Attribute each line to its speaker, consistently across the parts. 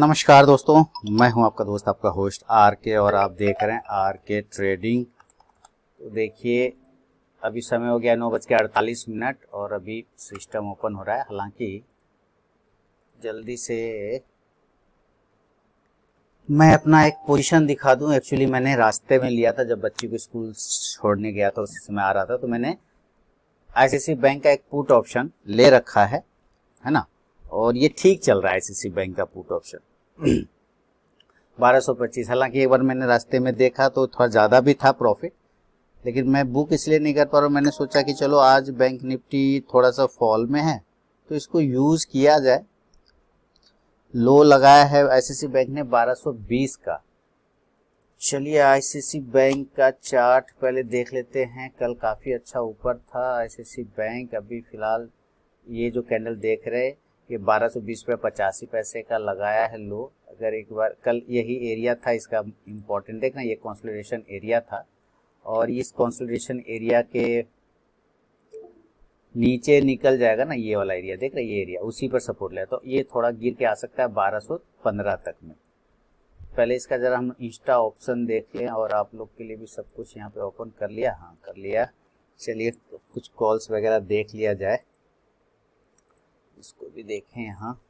Speaker 1: नमस्कार दोस्तों, मैं हूं आपका दोस्त, आपका होस्ट आर के, और आप देख रहे हैं आर के ट्रेडिंग। तो देखिए, अभी समय हो गया 9:48 और अभी सिस्टम ओपन हो रहा है। हालांकि जल्दी से मैं अपना एक पोजीशन दिखा दूं। एक्चुअली मैंने रास्ते में लिया था, जब बच्ची को स्कूल छोड़ने गया था उसी समय आ रहा था, तो मैंने आईसीआईसीआई बैंक का एक पुट ऑप्शन ले रखा है ना। और ये ठीक चल रहा है आईसीआईसीआई बैंक का पुट ऑप्शन 1225। हालांकि एक बार मैंने रास्ते में देखा तो थोड़ा ज़्यादा भी था प्रॉफिट, लेकिन मैं बुक इसलिए नहीं कर पा रहा हूँ। मैंने सोचा कि चलो आज बैंक निफ्टी थोड़ा सा फॉल में है तो इसको यूज़ किया जाए। लो लगाया है आईसीआईसीआई बैंक ने 1220 का। चलिए आईसीआईसीआई बैंक का चार्ट पहले देख लेते हैं। कल काफ़ी अच्छा ऊपर था आईसीआईसीआई बैंक। अभी फ़िलहाल ये जो कैंडल देख रहे हैं ये 1220 पे 85 पैसे का लगाया है लो। अगर एक बार कल यही एरिया था इसका इम्पोर्टेंट, देखना ये कंसोलिडेशन एरिया था और इस कंसोलिडेशन एरिया के नीचे निकल जाएगा ना, ये वाला एरिया देख रहे हैं, ये एरिया उसी पर सपोर्ट लिया, तो ये थोड़ा गिर के आ सकता है 1215 तक में। पहले इसका जरा हम इंस्टा ऑप्शन देख लें, और आप लोग के लिए भी सब कुछ यहाँ पे ओपन कर लिया। हाँ कर लिया। चलिए कुछ कॉल्स वगैरह देख लिया जाए, इसको भी देखें। यहाँ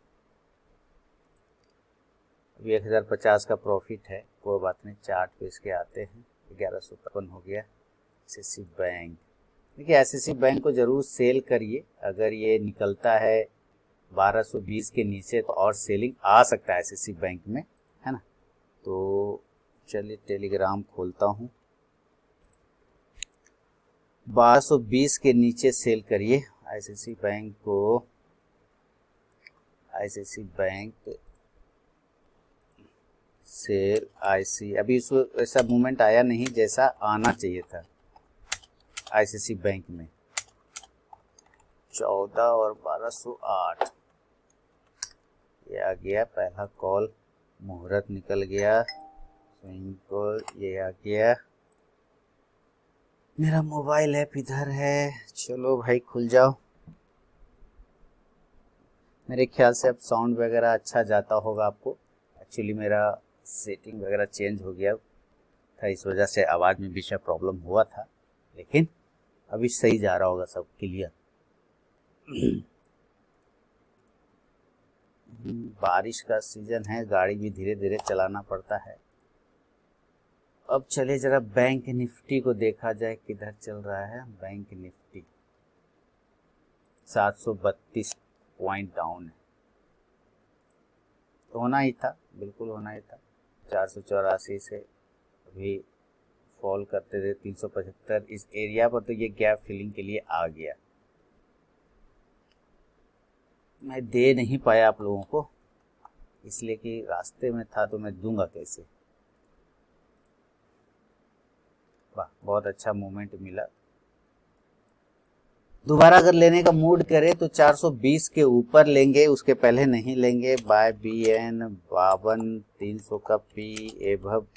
Speaker 1: अभी 1050 का प्रॉफिट है, कोई बात नहीं। चार्ट पे इसके आते हैं। 1153 हो गया आईसीआईसीआई बैंक। देखिए आईसीआईसीआई बैंक को जरूर सेल करिए। अगर ये निकलता है 1220 के नीचे तो और सेलिंग आ सकता है आईसीआईसीआई बैंक में, है ना। तो चलिए टेलीग्राम खोलता हूँ। 1220 के नीचे सेल करिए आईसीआईसीआई बैंक को। आईसीआईसीआई बैंक सेल आईसी, अभी इसको ऐसा मूवमेंट आया नहीं जैसा आना चाहिए था आईसीआईसीआई बैंक में। 14 और 1208 ये आ गया पहला कॉल। मुहूर्त निकल गया, स्विंग कॉल ये आ गया। मेरा मोबाइल ऐप इधर है। चलो भाई खुल जाओ। मेरे ख्याल से अब साउंड वगैरह अच्छा जाता होगा आपको। एक्चुअली मेरा सेटिंग वगैरह चेंज हो गया था, इस वजह से आवाज़ में बीच में प्रॉब्लम हुआ था, लेकिन अभी सही जा रहा होगा सब क्लियर। बारिश का सीजन है, गाड़ी भी धीरे धीरे चलाना पड़ता है। अब चलिए जरा बैंक निफ्टी को देखा जाए, किधर चल रहा है बैंक निफ्टी। 732 पॉइंट डाउन है, तो होना ही था, बिल्कुल होना ही था। 484 से अभी फॉल करते थे 375 इस एरिया पर, तो ये गैप फिलिंग के लिए आ गया। मैं दे नहीं पाया आप लोगों को, इसलिए कि रास्ते में था, तो मैं दूंगा कैसे। वाह बहुत अच्छा मूवमेंट मिला। दोबारा अगर लेने का मूड करे तो 420 के ऊपर लेंगे, उसके पहले नहीं लेंगे। बाय BN 52,300 का पी एभव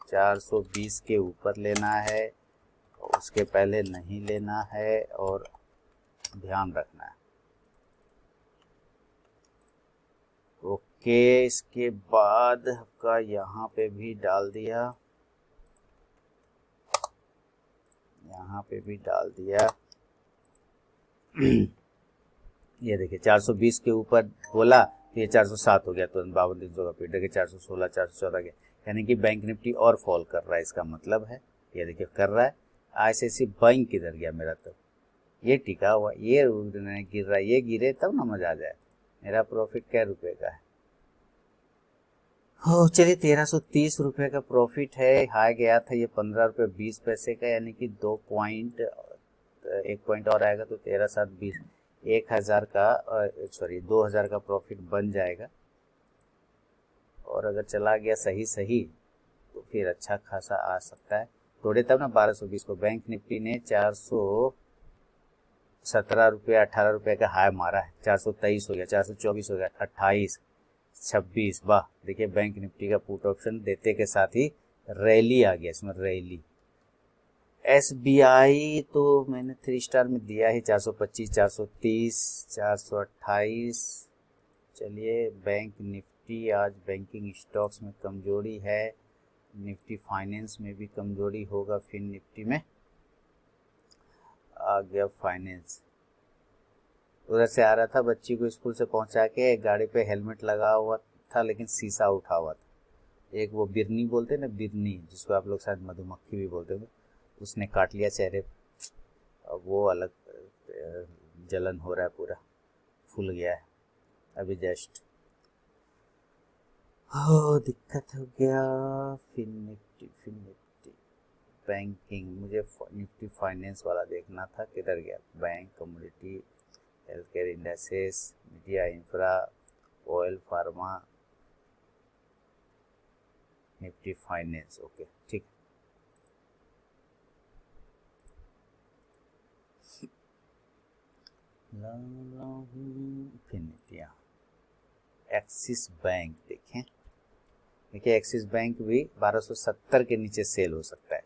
Speaker 1: 420 के ऊपर लेना है, उसके पहले नहीं लेना है, और ध्यान रखना है। ओके, इसके बाद का यहाँ पे भी डाल दिया, यहाँ पे भी डाल दिया। ये देखिए 420 के ऊपर बोला तो ये 407 हो गया, तुरंत 52,300 का पीट। देखिए 416 414 के, यानी कि बैंक निफ्टी और फॉल कर रहा है। इसका मतलब है ये देखिए कर रहा है। आईसीआईसीआई बैंक किधर गया मेरा, तब ये टिका हुआ, ये गिर रहा है, ये गिरे तब ना मजा आ जाए। मेरा प्रॉफिट क्या रुपए का है, हो चलिए 1330 रुपये का प्रॉफिट है। हाई गया था ये 15 रुपये 20 पैसे का, यानी कि 2 पॉइंट, 1 पॉइंट और आएगा तो 13 7 20, 1000 का, सॉरी 2000 का प्रॉफिट बन जाएगा। और अगर चला गया सही सही तो फिर अच्छा खासा आ सकता है। तोड़े तब ना 1220 को। बैंक निफ्टी ने 417 रुपये 18 रुपये का हाई मारा है। 423 हो गया, 424 हो गया, 28 26। वाह देखिए बैंक निफ्टी का पुट ऑप्शन देते के साथ ही रैली आ गया, इसमें रैली। SBI तो मैंने 3 स्टार में दिया ही, 425 430 428 चलिए, बैंक निफ्टी, आज बैंकिंग स्टॉक्स में कमजोरी है, निफ्टी फाइनेंस में भी कमजोरी होगा, फिर निफ्टी में आ गया फाइनेंस। उधर से आ रहा था, बच्ची को स्कूल से पहुंचा के गाड़ी पे हेलमेट लगा हुआ था लेकिन शीशा उठा हुआ था। एक वो बिरनी बोलते हैं ना, बिरनी, जिसको आप लोग शायद मधुमक्खी भी बोलते होंगे, उसने काट लिया चेहरे। अब वो अलग जलन हो रहा है, पूरा फूल गया है अभी जस्ट। हो दिक्कत हो गया। फिर निफ्टी बैंकिंग, मुझे निफ्टी फाइनेंस वाला देखना था, किधर गया? Bank, commodity, health care industries, media, infra, oil, pharma, Nifty finance. Okay, ठीक। फिर निफ्टी, एक्सिस बैंक देखें। देखिए, एक्सिस बैंक भी 1270 के नीचे सेल हो सकता है,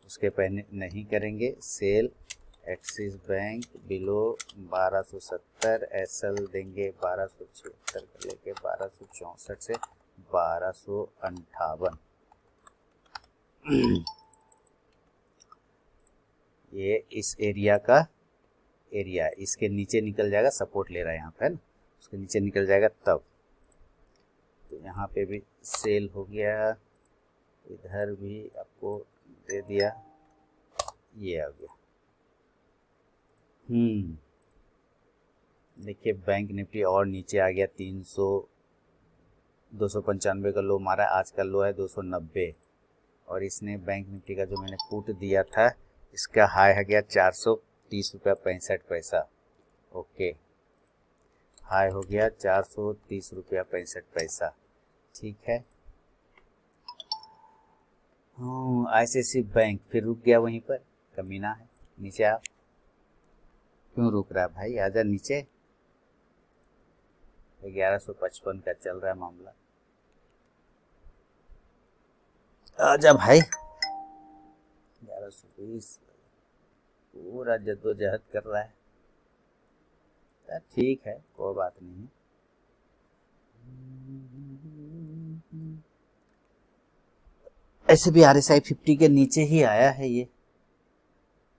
Speaker 1: उसके पहले नहीं करेंगे sell. Axis bank below 1270, SL देंगे 1276 का लेके 1264 से 1258। ये इस एरिया का एरिया, इसके नीचे निकल जाएगा, सपोर्ट ले रहा है यहाँ पे, है ना, उसके नीचे निकल जाएगा तब। तो यहाँ पे भी सेल हो गया, इधर भी आपको दे दिया, ये आ गया। देखिए, बैंक निफ्टी और नीचे आ गया, 295 का लो मारा, आज का लो है 290। और इसने बैंक निफ्टी का जो मैंने पुट दिया था, इसका हाई है गया 430 रुपया 65 पैसा। ओके, हाई हो गया 430 रुपया 65 पैसा, ठीक है। आईसीआईसी बैंक फिर रुक गया वहीं पर, कमीना है। नीचे आप क्यों रुक रहा है भाई? आजा नीचे। 1155 का चल रहा है मामला, आजा भाई। 1120 पूरा जद्दोजहद कर रहा है, ठीक है, कोई बात नहीं। ऐसे भी RSI 50 के नीचे ही आया है ये।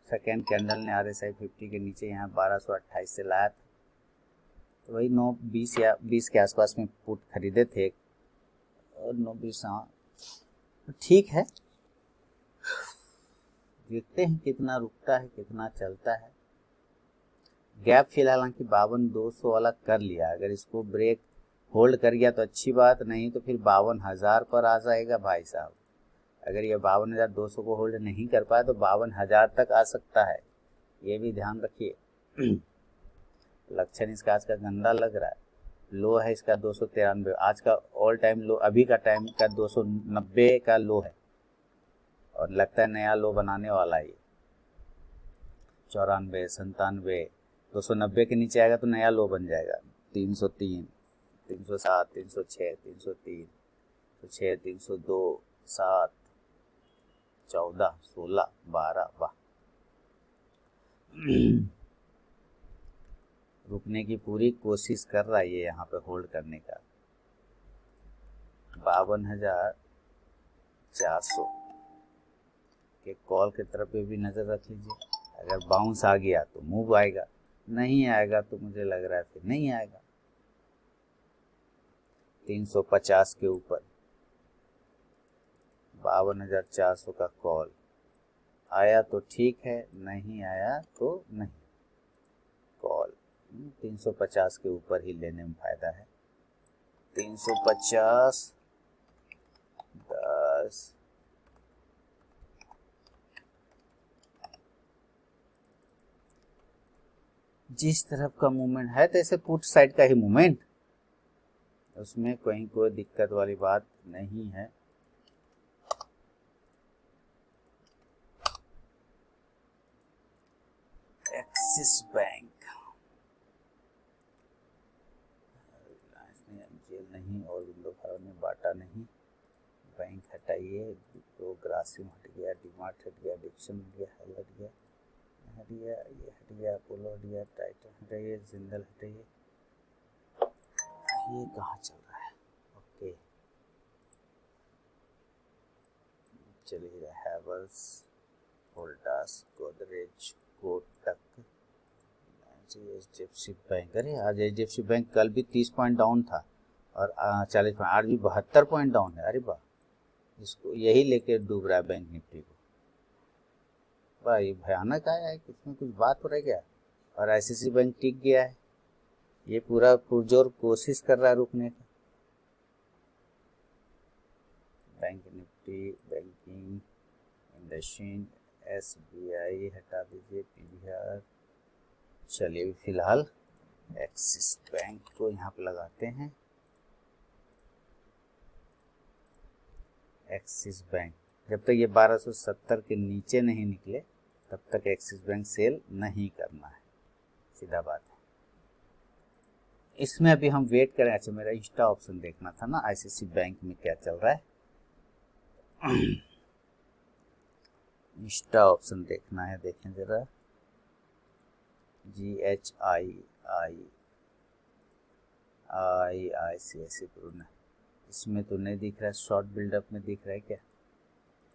Speaker 1: सेकेंड कैंडल ने RSI 50 के नीचे यहाँ 1228 से लाया था, तो वही 920 या 20 के आसपास में पुट खरीदे थे, और 920। हाँ, ठीक है, देखते हैं कितना रुकता है, कितना चलता है। गैप फिलहाल हालांकि 52,200 वाला कर लिया, अगर इसको ब्रेक होल्ड कर गया तो अच्छी बात, नहीं तो फिर 52,000 पर आ जाएगा भाई साहब। अगर ये 52,200 को होल्ड नहीं कर पाए तो 52,000 तक आ सकता है, ये भी ध्यान रखिए। लक्षण इसका आज का गंदा लग रहा है। लो है इसका 293, आज का ऑल टाइम लो, अभी का टाइम का 290 का लो है, और लगता है नया लो बनाने वाला है। 94, 97, 290 के नीचे आएगा तो नया लो बन जाएगा। 303, 307, 306, 303, 306, 302, 7, 14, 16, 12, वाह। रुकने की पूरी कोशिश कर रहा है ये, यहाँ पे होल्ड करने का। 52,400 के कॉल की तरफ पे भी नज़र रख लीजिए। अगर बाउंस आ गया तो मूव आएगा, नहीं आएगा तो मुझे लग रहा है फिर नहीं आएगा। 350 के ऊपर 52,400 का कॉल आया तो ठीक है, नहीं आया तो नहीं। कॉल 350 के ऊपर ही लेने में फायदा है। 350, 10, जिस तरफ का मूवमेंट है, तो ऐसे पुट साइड का ही मूवमेंट, उसमें कहीं कोई दिक्कत वाली बात नहीं है। एक्सिस बैंक जेल नहीं, और विंडो फार्म ने बाटा नहीं। बैंक हटाइए, तो ग्रासिम हट गया, डीमार्ट हट गया, डिक्सन हट गया, हेल हट गया, ये हट गया, अपोलो हट गया, टाइटन हटाइए, जिंदल हटाइए, ये कहाँ चल रहा है? ओके, चलिए हैवेल्स, वोल्टास, गोदरेज, कोटक, HDFC बैंक। अरे आज HDFC बैंक कल भी 30 पॉइंट डाउन था और 40 पॉइंट, आज भी 72 पॉइंट डाउन है। अरे वाह, इसको यही लेके डूब रहा है बैंक निफ्टी को। भाई भयानक आया है, इसमें कुछ बात हो रही है क्या? और ICICI बैंक टिक गया है, ये पूरा पुरजोर कोशिश कर रहा है रुकने का। Bank Nifty, banking, IndusInd, SBI हटा दीजिए, PVR। चलिए फिलहाल एक्सिस बैंक को यहाँ पे लगाते हैं। एक्सिस बैंक जब तक ये 1270 के नीचे नहीं निकले तब तक एक्सिस बैंक सेल नहीं करना है, सीधा बात है। इसमें अभी हम वेट करें। अच्छा, मेरा इंस्टा ऑप्शन देखना था ना, ICICI बैंक में क्या चल रहा है। इंस्टा ऑप्शन देखना है, देखें जरा। ICICI प्रूना, इसमें तो नहीं दिख रहा है। शॉर्ट बिल्डअप में दिख रहा है क्या?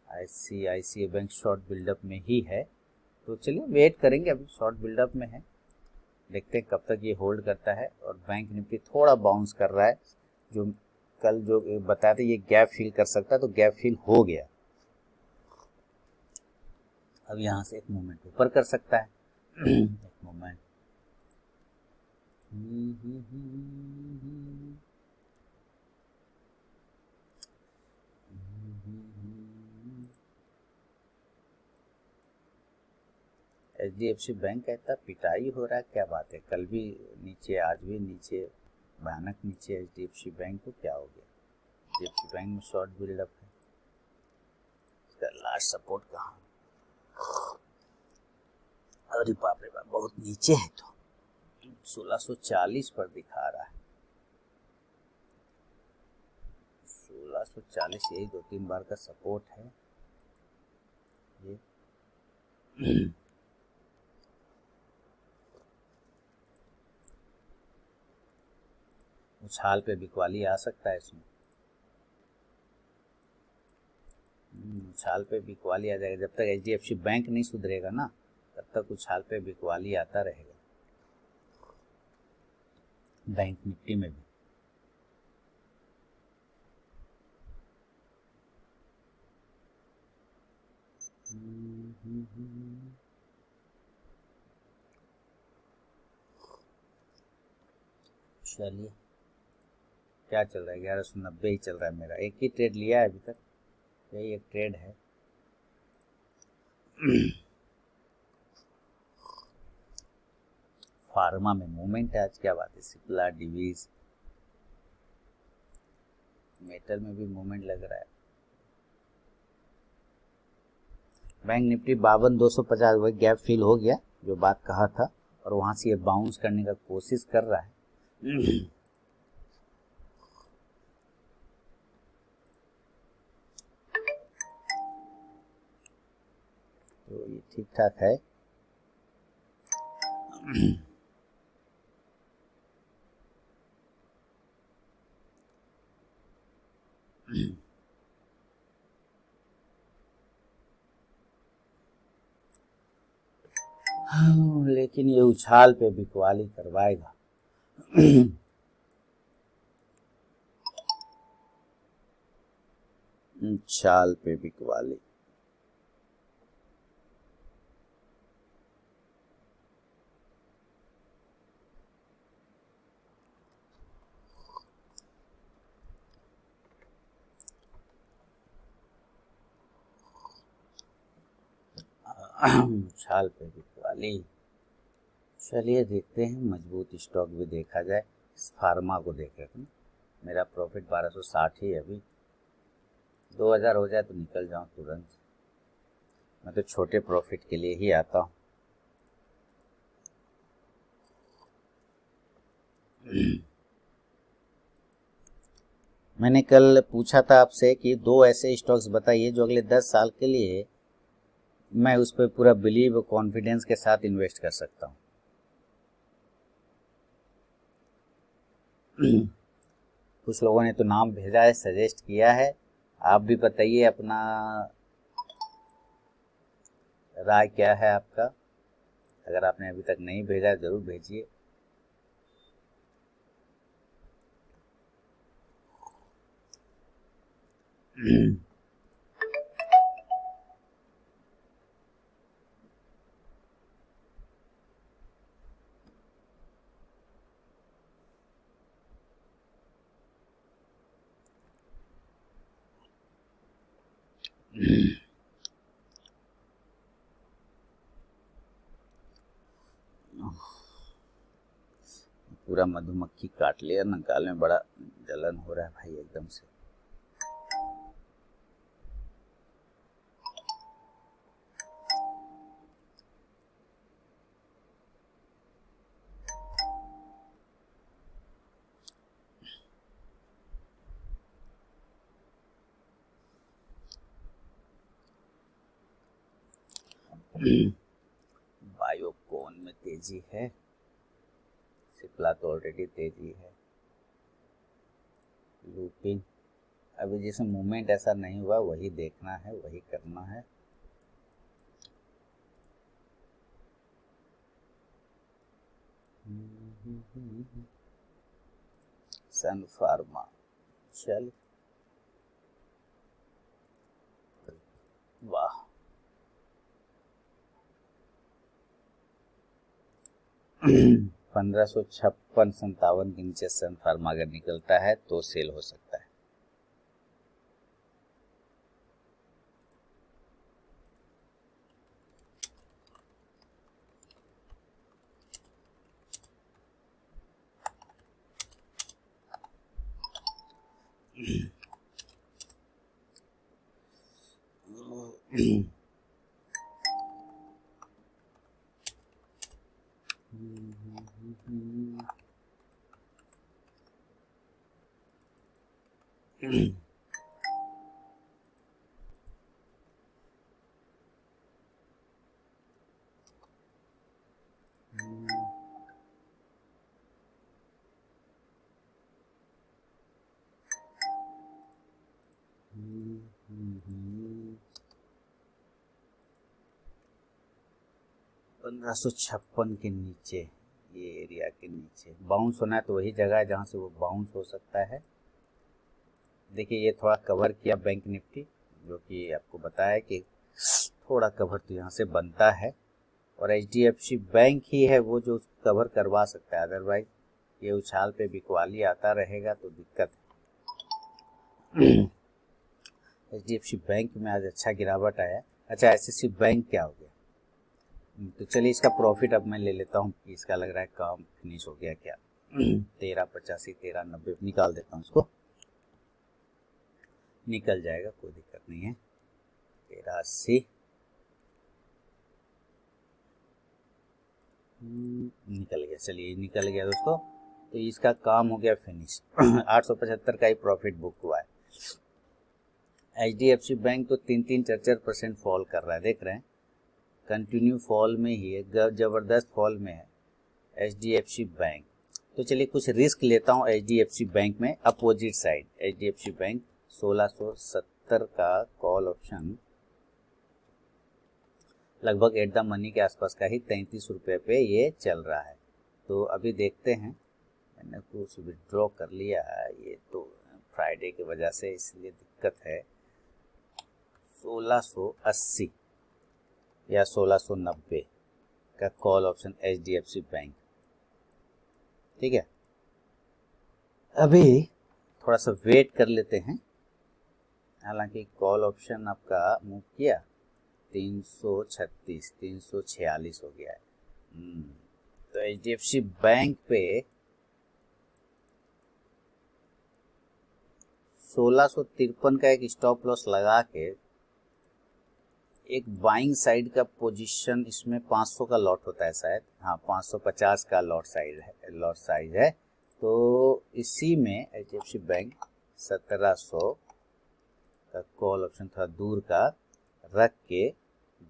Speaker 1: ICICI बैंक शॉर्ट बिल्डअप में ही है, तो चलिए वेट करेंगे। अभी शॉर्ट बिल्डअप में है, देखते हैं कब तक ये होल्ड करता है। और बैंक निफ्टी थोड़ा बाउंस कर रहा है, जो कल जो बताया था ये गैप फिल कर सकता है, तो गैप फिल हो गया। अब यहाँ से एक मूवमेंट ऊपर कर सकता है। एक मूवमेंट HDFC बैंक कहता पिटाई हो रहा है, क्या बात है? कल भी नीचे, आज भी नीचे, भयानक नीचे। HDFC बैंक को क्या हो गया? HDFC बैंक में शॉर्ट बिल्डअप है, इसका लास्ट सपोर्ट कहाँ? अरे बाप रे बाप, बहुत नीचे है, तो 1640 पर दिखा रहा है। 1640 यही 2-3 बार का सपोर्ट है ये। उछाल पे बिकवाली आ सकता है इसमें। उछाल पे बिकवाली आ जाएगा। जब तक HDFC बैंक नहीं सुधरेगा ना, तब तक उछाल पे बिकवाली आता रहेगा बैंक निफ्टी में भी। चलिए क्या चल रहा है? 1190 ही चल रहा है मेरा। एक ही ट्रेड लिया है अभी तक, यही एक ट्रेड है। फार्मा में मूवमेंट है आज, क्या बात है? सिप्ला, डिवीज, मेटल में भी मूवमेंट लग रहा है। बैंक निफ्टी 52,250 वही गैप फिल हो गया जो बात कहा था, और वहां से ये बाउंस करने का कोशिश कर रहा है। तो ये ठीक ठाक है। लेकिन ये उछाल पे बिकवाली करवाएगा। उछाल पे बिकवाली। उछाल पे बिकवाली। चलिए देखते हैं, मजबूत स्टॉक भी देखा जाए। इस फार्मा को देख रहे थे, मेरा प्रॉफिट 1260 ही। अभी 2000 हो जाए तो निकल जाऊं तुरंत। मैं तो छोटे प्रॉफिट के लिए ही आता हूँ। मैंने कल पूछा था आपसे कि 2 ऐसे स्टॉक्स बताइए जो अगले 10 साल के लिए मैं उस पर पूरा बिलीव और कॉन्फिडेंस के साथ इन्वेस्ट कर सकता हूँ। कुछ लोगों ने तो नाम भेजा है, सजेस्ट किया है, आप भी बताइए अपना राय क्या है आपका। अगर आपने अभी तक नहीं भेजा जरूर भेजिए। पूरा मधुमक्खी काट लिया ना, गाल में बड़ा जलन हो रहा है भाई एकदम से। बायोकॉन में तेजी है, सिप्ला तो ऑलरेडी तेजी है। लूपिंग अभी जैसे मूवमेंट ऐसा नहीं हुआ, वही देखना है, वही करना है। सन फार्मा चल, वाह 1556-57 के नीचे सन फार्मा अगर निकलता है तो सेल हो सकता है। पंद्रह सौ छप्पन के नीचे, ये एरिया के नीचे बाउंस होना है तो वही जगह है जहाँ से वो बाउंस हो सकता है। देखिए ये थोड़ा कवर किया बैंक निफ्टी, जो कि आपको बताया कि थोड़ा कवर तो यहाँ से बनता है, और HDFC बैंक ही है वो जो कवर करवा सकता है, अदरवाइज ये उछाल पे बिकवाली आता रहेगा तो दिक्कत है। HDFC बैंक में आज अच्छा गिरावट आया। अच्छा SSC बैंक क्या हो गया, तो चलिए इसका प्रॉफिट अब मैं ले लेता हूँ, इसका लग रहा है काम फिनिश हो गया क्या। 1385 1390 निकाल देता हूँ, इसको निकल जाएगा, कोई दिक्कत नहीं है। 1380 निकल गया, चलिए निकल गया दोस्तों, तो इसका काम हो गया फिनिश। 875 का ही प्रॉफिट बुक हुआ है। HDFC बैंक तो 3-4% फॉल कर रहा है, देख रहे हैं कंटिन्यू फॉल में ही है, जबरदस्त फॉल में है HDFC बैंक। तो चलिए कुछ रिस्क लेता हूँ HDFC बैंक में, अपोजिट साइड HDFC बैंक 1670 का कॉल ऑप्शन लगभग एट द मनी के आसपास का ही 33 रुपये पे ये चल रहा है। तो अभी देखते हैं, मैंने कुछ विड्रॉ कर लिया, ये तो फ्राइडे की वजह से इसलिए दिक्कत है। 1680 या 1690 का कॉल ऑप्शन HDFC बैंक, ठीक है। अभी थोड़ा सा वेट कर लेते हैं, हालांकि कॉल ऑप्शन आपका मूव किया 336 346 हो गया है। तो HDFC बैंक पे 1653 का एक स्टॉप लॉस लगा के एक बाइंग साइड का पोजीशन, इसमें 500 का लॉट होता है शायद, हाँ 550 का लॉट साइज है। तो इसी में HDFC बैंक 1700 का कॉल ऑप्शन थोड़ा दूर का रख के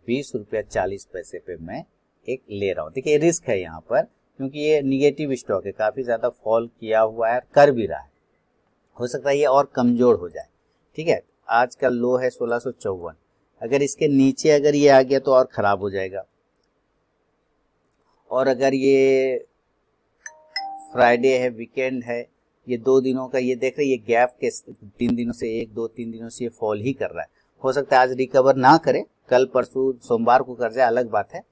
Speaker 1: 20 रुपया 40 पैसे पे मैं एक ले रहा हूँ। देखिए रिस्क है यहाँ पर, क्योंकि ये निगेटिव स्टॉक है, काफ़ी ज़्यादा फॉल किया हुआ है, कर भी रहा है, हो सकता है ये और कमजोर हो जाए। ठीक है, आज का लो है 1654, अगर इसके नीचे अगर ये आ गया तो और खराब हो जाएगा। और अगर ये फ्राइडे है, वीकेंड है, ये 2 दिनों का ये देख रहे, ये गैप के 3 दिनों से 1-2-3 दिनों से ये फॉल ही कर रहा है। हो सकता है आज रिकवर ना करे, कल परसों सोमवार को कर जाए, अलग बात है।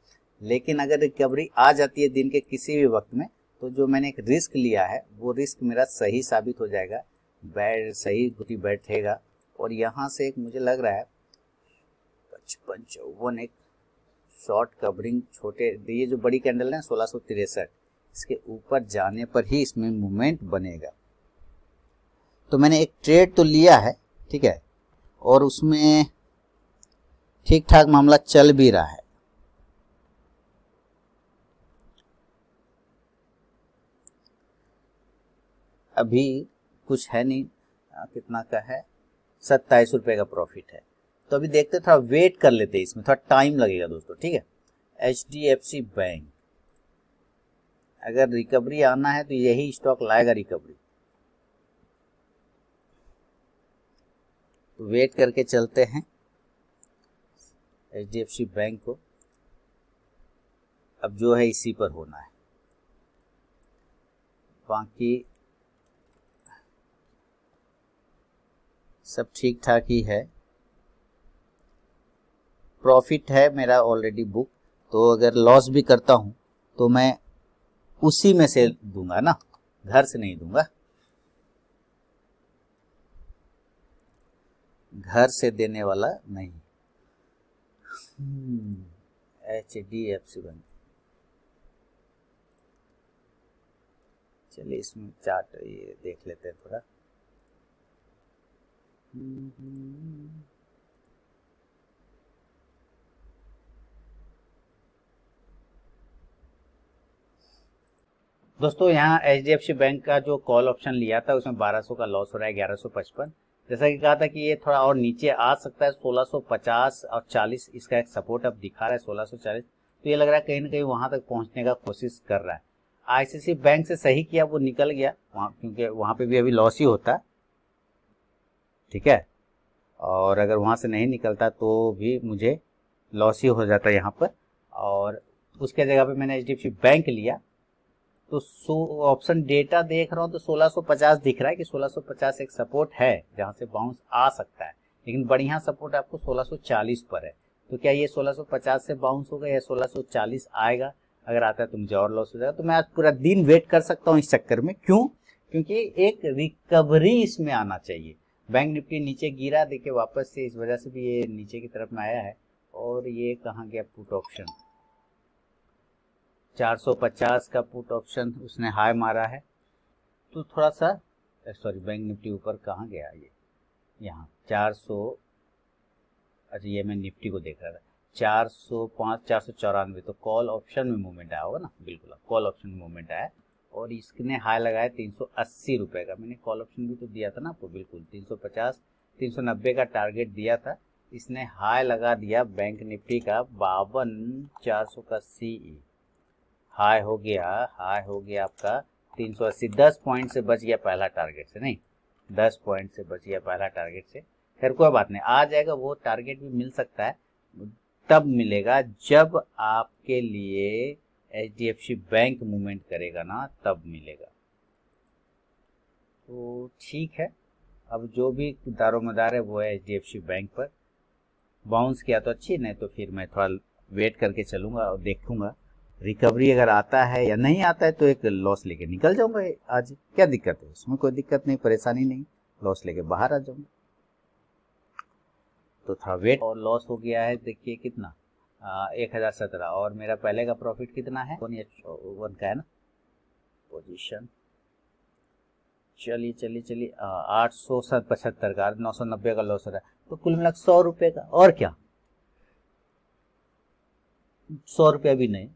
Speaker 1: लेकिन अगर रिकवरी आ जाती है दिन के किसी भी वक्त में, तो जो मैंने एक रिस्क लिया है वो रिस्क मेरा सही साबित हो जाएगा, सही गुटी बैठेगा। और यहाँ से एक मुझे लग रहा है 55-54 एक शॉर्ट कवरिंग छोटे, ये जो बड़ी कैंडल है 1663, इसके ऊपर जाने पर ही इसमें मूवमेंट बनेगा। तो मैंने एक ट्रेड तो लिया है, ठीक है, और उसमें ठीक ठाक मामला चल भी रहा है। अभी कुछ है नहीं, कितना का है, 27 रुपये का प्रॉफिट है। तो अभी देखते, थोड़ा वेट कर लेते हैं, इसमें थोड़ा टाइम लगेगा दोस्तों। ठीक है, HDFC बैंक, अगर रिकवरी आना है तो यही स्टॉक लाएगा रिकवरी, तो वेट करके चलते हैं HDFC बैंक को। अब जो है इसी पर होना है, बाकी सब ठीक ठाक ही है। प्रॉफिट है मेरा ऑलरेडी बुक, तो अगर लॉस भी करता हूं तो मैं उसी में से दूंगा ना, घर से नहीं दूंगा, घर से देने वाला नहीं। HDFC बैंक, चलिए इसमें चार्ट ये देख लेते हैं थोड़ा। दोस्तों यहाँ HDFC बैंक का जो कॉल ऑप्शन लिया था उसमें 1200 का लॉस हो रहा है, 1155। जैसा कि कहा था कि ये थोड़ा और नीचे आ सकता है, 1650 और 40 इसका एक सपोर्ट अब दिखा रहा है 1640। तो ये लग रहा है कहीं ना कहीं वहां तक पहुंचने का कोशिश कर रहा है। ICICI बैंक से सही किया, वो निकल गया वहां, क्योंकि वहां पे भी अभी लॉस ही होता है। ठीक है, और अगर वहां से नहीं निकलता तो भी मुझे लॉस ही हो जाता यहाँ पर, और उसके जगह पे मैंने HDFC बैंक लिया। तो ऑप्शन डेटा देख रहा हूँ तो 1650 दिख रहा है कि 1650 एक सपोर्ट है जहां से बाउंस आ सकता है, लेकिन बढ़िया सपोर्ट आपको 1640 पर है। तो क्या ये 1650 से बाउंस होगा या 1640 आएगा? अगर आता है तो मुझे और लॉस हो जाएगा। तो मैं आज पूरा दिन वेट कर सकता हूँ इस चक्कर में। क्यों? क्योंकि एक रिकवरी इसमें आना चाहिए। बैंक निफ्टी नीचे गिरा, देखिए वापस से, इस वजह से भी ये नीचे की तरफ में आया है। और ये कहाँ गया पुट ऑप्शन, 450 का पुट ऑप्शन उसने हाई मारा है, तो थोड़ा सा, सॉरी बैंक निफ्टी ऊपर कहाँ गया, ये यहाँ 400, अच्छा ये मैं निफ्टी को देख रहा था, 405 494, तो कॉल ऑप्शन में मूवमेंट आया होगा ना, बिल्कुल कॉल ऑप्शन में मूवमेंट आया। और इसने हाई लगाया 380 रुपये का, मैंने कॉल ऑप्शन भी तो दिया था ना आपको, बिल्कुल 350 390 का टारगेट दिया था, इसने हाई लगा दिया बैंक निफ्टी का 52,400 का CE, हाई हो गया आपका 380, 10 पॉइंट से बच गया पहला टारगेट से, नहीं 10 पॉइंट से बच गया पहला टारगेट से। खैर कोई बात नहीं, आ जाएगा, वो टारगेट भी मिल सकता है, तब मिलेगा जब आपके लिए HDFC बैंक मूवमेंट करेगा ना, तब मिलेगा। तो ठीक है, अब जो भी दारोमदार है वो है HDFC बैंक पर। बाउंस किया तो अच्छी, नहीं तो फिर मैं थोड़ा वेट करके चलूंगा और देखूंगा रिकवरी अगर आता है या नहीं आता है, तो एक लॉस लेके निकल जाऊंगा आज। क्या दिक्कत है उसमें? कोई दिक्कत नहीं, परेशानी नहीं, लॉस लेके बाहर आ जाऊंगा। तो थोड़ा वेट, और लॉस हो गया है देखिए कितना, 1017, और मेरा पहले का प्रॉफिट कितना है, 1 का है ना पोजीशन। चलिए 875 का, 990 का लॉस हो रहा है, तो कुल मिला 100 रुपये का, और क्या 100 रुपया भी नहीं,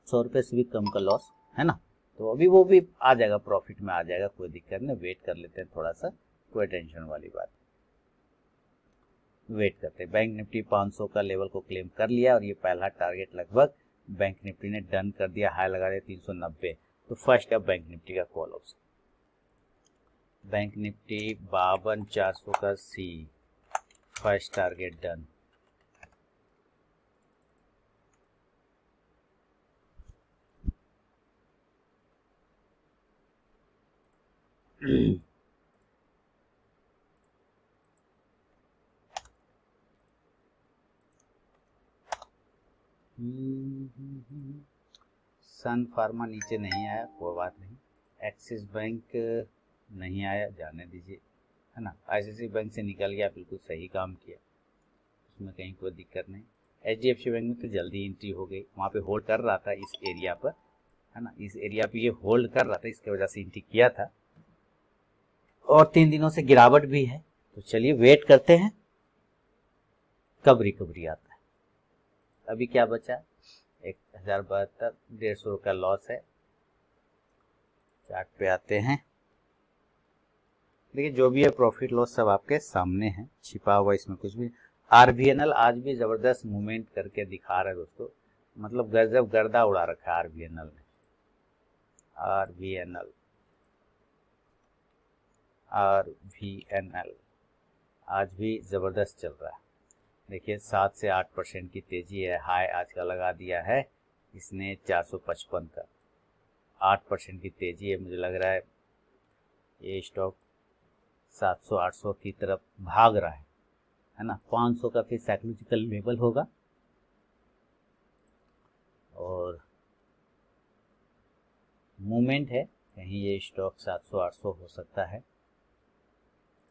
Speaker 1: 100 रुपये से भी कम का लॉस है ना। तो अभी वो भी आ जाएगा, प्रॉफिट में आ जाएगा, कोई दिक्कत नहीं, वेट कर लेते हैं थोड़ा सा, कोई टेंशन वाली बात, वेट करते हैं। बैंक निफ्टी 500 का लेवल को क्लेम कर लिया, और ये पहला टारगेट लगभग बैंक निफ्टी ने डन कर दिया, हाई लगा दिया 390। तो फर्स्ट है बैंक निफ्टी का कॉल ऑप्शन। बैंक निफ्टी 52,400 का सी, फर्स्ट टारगेट डन। सन फार्मा नीचे नहीं आया, कोई बात नहीं। एक्सिस बैंक नहीं आया, जाने दीजिए, है ना। आईसीआईसीआई बैंक से निकल गया, बिल्कुल सही काम किया, उसमें कहीं कोई दिक्कत नहीं। एचडीएफसी बैंक में तो जल्दी एंट्री हो गई, वहाँ पे होल्ड कर रहा था इस एरिया पर, है ना, इस एरिया पे ये होल्ड कर रहा था, इसके वजह से एंट्री किया था, और 3 दिनों से गिरावट भी है। तो चलिए वेट करते हैं कब रिकवरी आता है। अभी क्या बचा, 1072, 150 का लॉस है। चार्ट पे आते हैं, देखिए जो भी है प्रॉफिट लॉस सब आपके सामने है, छिपा हुआ इसमें कुछ भी। आरबीएनएल आज भी जबरदस्त मूवमेंट करके दिखा रहा है दोस्तों, मतलब गजब गर्दा उड़ा रखा है आरबीएनएल ने। आरबीएनएल आज भी जबरदस्त चल रहा है। देखिए 7 से 8% की तेजी है, हाई आज का लगा दिया है इसने 455 का, 8% की तेजी है। मुझे लग रहा है ये स्टॉक 700-800 की तरफ भाग रहा है ना। 500 का फिर साइकोलॉजिकल लेवल होगा, और मूवमेंट है, कहीं ये स्टॉक 700-800 हो सकता है।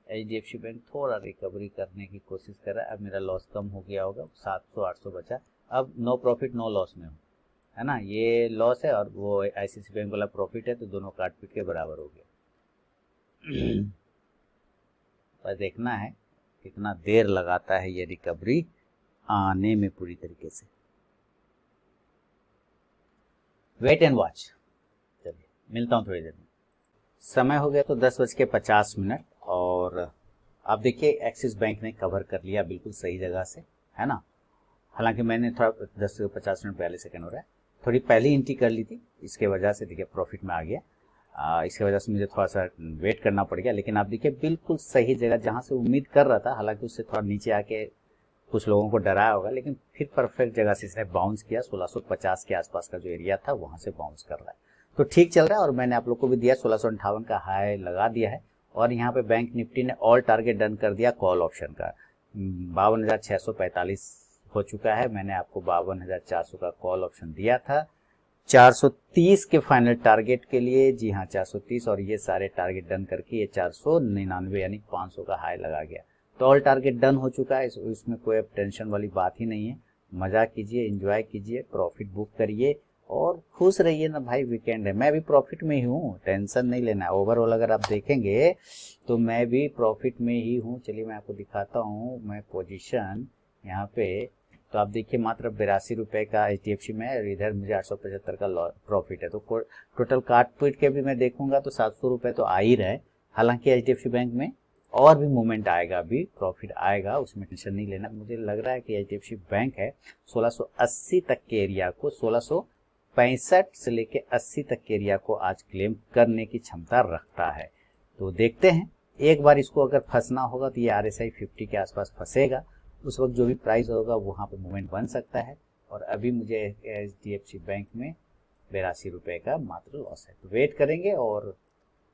Speaker 1: एचडीएफसी बैंक थोड़ा रिकवरी करने की कोशिश कर रहा है। अब मेरा लॉस कम हो गया होगा, 700-800 बचा, अब नो प्रॉफिट नो लॉस में हूँ, है ना। ये लॉस है और वो आईसीआईसीआई बैंक वाला प्रॉफिट है, तो दोनों काट पीट के बराबर हो गया। पर देखना है कितना देर लगाता है ये रिकवरी आने में पूरी तरीके से। Wait and watch. चलिए मिलता हूँ थोड़ी देर में। समय हो गया तो 10:50, और आप देखिए एक्सिस बैंक ने कवर कर लिया बिल्कुल सही जगह से, है ना। हालांकि मैंने थोड़ा 10:50 हो रहा है, थोड़ी पहले एंट्री कर ली थी, इसके वजह से देखिए प्रॉफिट में आ गया। इसके वजह से मुझे थोड़ा सा वेट करना पड़ गया, लेकिन आप देखिए बिल्कुल सही जगह जहां से उम्मीद कर रहा था, हालांकि उससे थोड़ा नीचे आके कुछ लोगों को डराया होगा, लेकिन फिर परफेक्ट जगह से इसने बाउंस किया। 1650 के आसपास का जो एरिया था वहां से बाउंस कर रहा है, तो ठीक चल रहा है। और मैंने आप लोग को भी दिया 1658 का हाई लगा दिया है, और यहाँ पे बैंक निफ्टी ने ऑल टारगेट डन कर दिया कॉल ऑप्शन का। 52,645 हो चुका है, मैंने आपको 52,400 का कॉल ऑप्शन दिया था 430 के फाइनल टारगेट के लिए। जी हाँ 430, और ये सारे टारगेट डन करके ये 499 यानी 500 का हाई लगा गया। तो ऑल टारगेट डन हो चुका है, इसमें कोई टेंशन वाली बात ही नहीं है। मजा कीजिए, एंजॉय कीजिए, प्रॉफिट बुक करिए और खुश रहिए ना भाई। वीकेंड है, मैं भी प्रॉफिट में ही हूँ, टेंशन नहीं लेना है। ओवरऑल अगर आप देखेंगे तो मैं भी प्रॉफिट में ही हूँ। चलिए मैं आपको दिखाता हूँ, मैं पोजीशन यहाँ पे, तो आप देखिए मात्र 82 रुपये का एचडीएफसी में, और इधर मुझे 875 का प्रॉफिट है। तो टोटल काट पीट के भी मैं देखूंगा तो 700 रुपये तो आ ही रहे। हालांकि एचडीएफसी बैंक में और भी मूवमेंट आएगा, अभी प्रॉफिट आएगा, उसमें टेंशन नहीं लेना। मुझे लग रहा है कि एचडीएफसी बैंक है 1680 तक के एरिया को, 1665 से लेके 80 तक के एरिया को आज क्लेम करने की क्षमता रखता है। तो देखते हैं, एक बार इसको अगर फंसना होगा तो ये RSI 50 के आसपास फंसेगा, उस वक्त जो भी प्राइस होगा वहाँ पे मूवमेंट बन सकता है। और अभी मुझे एचडीएफसी बैंक में 82 रुपये का मात्र लॉस है, तो वेट करेंगे, और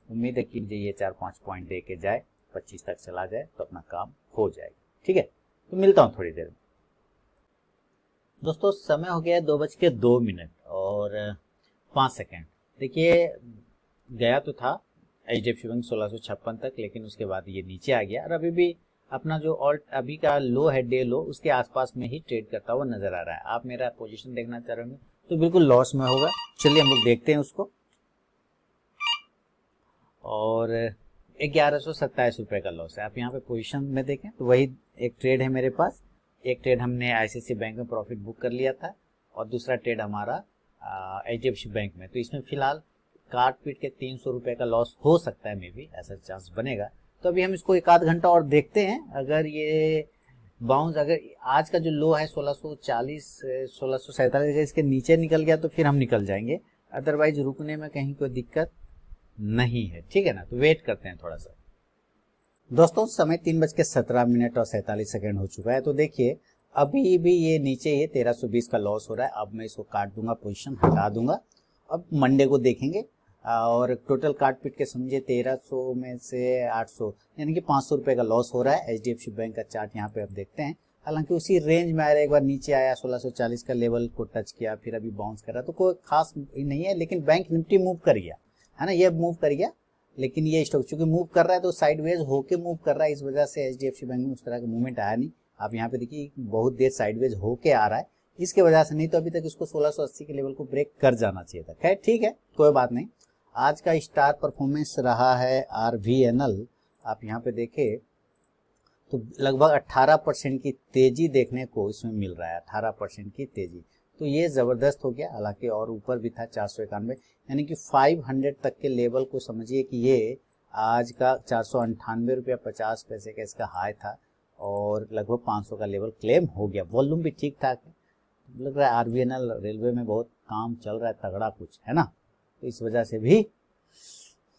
Speaker 1: उम्मीद है कि मुझे ये 4-5 पॉइंट दे के जाए, 25 तक चला जाए तो अपना काम हो जाएगा। ठीक है, तो मिलता हूँ थोड़ी देर में। दोस्तों समय हो गया 2:02 और 5 सेकेंड। देखिए गया तो था एचडीएफसी बैंक 1656 तक, लेकिन उसके बाद ये नीचे आ गया, और अभी भी अपना जो ऑल्ट अभी का लो है, डे लो, उसके आसपास में ही ट्रेड करता हुआ नजर आ रहा है। आप मेरा पोजीशन देखना चाह रहे होंगे तो बिल्कुल लॉस में होगा। चलिए हम लोग देखते हैं उसको, और 1127 रुपये का लॉस है। आप यहाँ पे पोजीशन में देखें तो वही एक ट्रेड है मेरे पास। एक ट्रेड हमने आईसीआईसीआई बैंक में प्रॉफिट बुक कर लिया था, और दूसरा ट्रेड हमारा एचडीएफसी बैंक में। तो इसमें फिलहाल काट पीट के 300 रुपये का लॉस हो सकता है, मे बी ऐसा चांस बनेगा। तो अभी हम इसको 1 आध घंटा और देखते हैं। अगर ये बाउंस, अगर आज का जो लो है 1640 1647 इसके नीचे निकल गया तो फिर हम निकल जाएंगे, अदरवाइज रुकने में कहीं कोई दिक्कत नहीं है, ठीक है ना। तो वेट करते हैं थोड़ा सा। दोस्तों समय 3:17 और 47 हो चुका है। तो देखिए अभी भी ये नीचे ही 1320 का लॉस हो रहा है। अब मैं इसको काट दूंगा, पोजीशन हटा दूंगा। अब मंडे को देखेंगे और टोटल काट पीट के समझे 1300 में से 800 यानी कि 500 रुपए का लॉस हो रहा है। एचडीएफसी बैंक का चार्ट यहाँ पे आप देखते हैं, हालांकि उसी रेंज में आ रहा है। एक बार नीचे आया 1640 का लेवल को टच किया, फिर अभी बाउंस कर रहा, तो कोई खास नहीं है। लेकिन बैंक निफ्टी मूव कर गया है ना, ये मूव कर गया। लेकिन ये स्टॉक चूंकि मूव कर रहा है तो साइडवेज होके मूव कर रहा है, इस वजह से एचडीएफसी बैंक में उस तरह का मूवमेंट आया नहीं। आप यहाँ पे देखिए बहुत देर साइडवेज होके आ रहा है, इसके वजह से। नहीं तो अभी तक इसको 1680 के लेवल को ब्रेक कर जाना चाहिए था। खैर ठीक है, कोई बात नहीं। आज का स्टार परफॉर्मेंस रहा है आरवीएनएल। आप यहाँ पे देखें तो लगभग 18% की तेजी देखने को इसमें मिल रहा है, 18% की तेजी। तो ये जबरदस्त हो गया, हालांकि और ऊपर भी था 491, यानी कि 500 तक के लेवल को समझिए कि ये आज का 498 रुपया 50 पैसे का इसका हाई था और लगभग 500 का लेवल क्लेम हो गया। वॉल्यूम भी ठीक ठाक है, लग रहा है आरबीएनएल रेलवे में बहुत काम चल रहा है तगड़ा कुछ, है ना। तो इस वजह से भी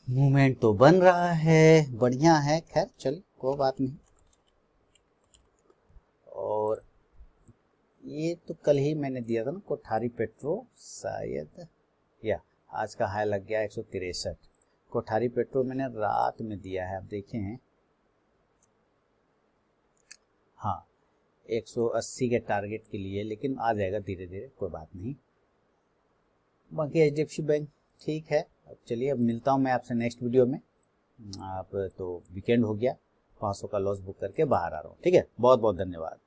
Speaker 1: मूवमेंट तो बन रहा है, बढ़िया है। खैर चलिए कोई बात नहीं। और ये तो कल ही मैंने दिया था ना, कोठारी पेट्रो शायद, या आज का हाई लग गया 163। कोठारी पेट्रो मैंने रात में दिया है, आप देखें। हाँ 180 के टारगेट के लिए, लेकिन आ जाएगा धीरे धीरे, कोई बात नहीं। बाकी एचडीएफसी बैंक ठीक है। अब चलिए, अब मिलता हूँ मैं आपसे नेक्स्ट वीडियो में। आप तो वीकेंड हो गया, 500 का लॉस बुक करके बाहर आ रहा हूँ। ठीक है, बहुत बहुत धन्यवाद।